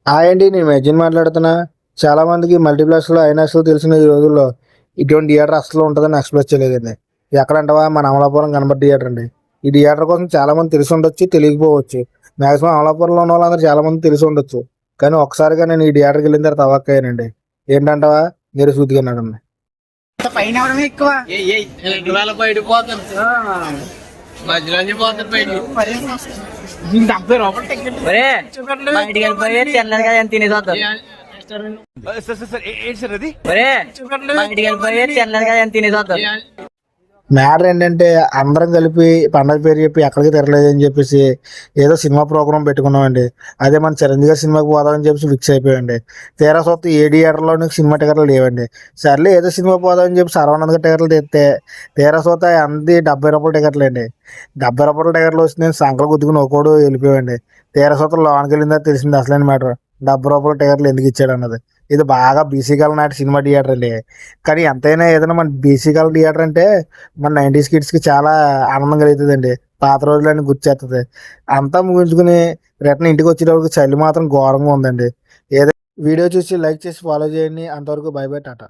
Hi అండి, నేను మెజిన్ మాట్లాడుతున్నా. చాలా మందికి మల్టీప్లెక్స్లో ఐనాక్స్లో తెలిసిన ఈ రోజుల్లో ఇటువంటి థియేటర్ అసలు ఉంటుందని ఎక్స్పెక్ట్ చేయలేదండి. ఎక్కడంటావా, మన అమలాపురం గణపతి థియేటర్ అండి. ఈ థియేటర్ కోసం చాలా మంది తెలిసి ఉండొచ్చు, తెలియకపోవచ్చు. మాక్సిమం అమలాపురంలో ఉన్న వాళ్ళందరూ చాలా మంది తెలిసి ఉండొచ్చు. కానీ ఒకసారిగా నేను ఈ థియేటర్కి వెళ్ళిన తర్వాత అవ్వక్కయ్యానండి. ఏంటంటావా, మీరు సూతికిన్నాడండి. పైన అవడమే ఎక్కువ. డెబ్బై రూపాయలు టికెట్ బయటికి వెళ్ళిపోయి తినలేదు కదా ఎంత తినేసి వద్దాం. బయటికి వెళ్ళిపోయి తినలేదు కదా ఎంత తినేసి వద్దాం. మ్యాటర్ ఏంటంటే, అందరం కలిపి పండగ పేరు చెప్పి ఎక్కడికి తిరగలేదని చెప్పేసి ఏదో సినిమా ప్రోగ్రామ్ పెట్టుకున్నామండి. అదే మన చిరంజీవి గారి సినిమాకి పోదామని చెప్పేసి ఫిక్స్ అయిపోయామండి. తీరా చూస్తే ఏ థియేటర్లోని సినిమా టికెట్లు లేవండి. సర్లే ఏదో సినిమా పోదామని చెప్పి సర్వానంద్ టికెట్లు తెస్తే తీరా చూస్తే అంది 70 రూపాయల టికెట్లు అండి. 70 రూపాయల టికెట్లు వస్తే నేను సంకలు గుద్దుకుని ఒకడు వెళ్ళిపోయామండి. తీరా చూస్తే లోనికి వెళ్ళిన తర్వాత తెలిసింది అసలైన మ్యాటర్. 70 రూపాయల టికెట్లు ఎందుకు ఇచ్చాడు అన్నది. ఇది బాగా బీసీ కాలం నాటి సినిమా థియేటర్ అండి. కానీ ఎంతైనా ఏదైనా మన బీసీ కాలం థియేటర్ అంటే మన 90s కిడ్స్కి చాలా ఆనందం కలుగుతుందండి. పాత రోజులన్నీ గుర్తొస్తుంది. అంతా ముగించుకుని రిటర్న్ ఇంటికి వచ్చేటప్పుడు చలి మాత్రం ఘోరంగా ఉందండి. ఏదో వీడియో చూసి లైక్ చేసి ఫాలో చేయండి. అంతవరకు బై బై, టాటా.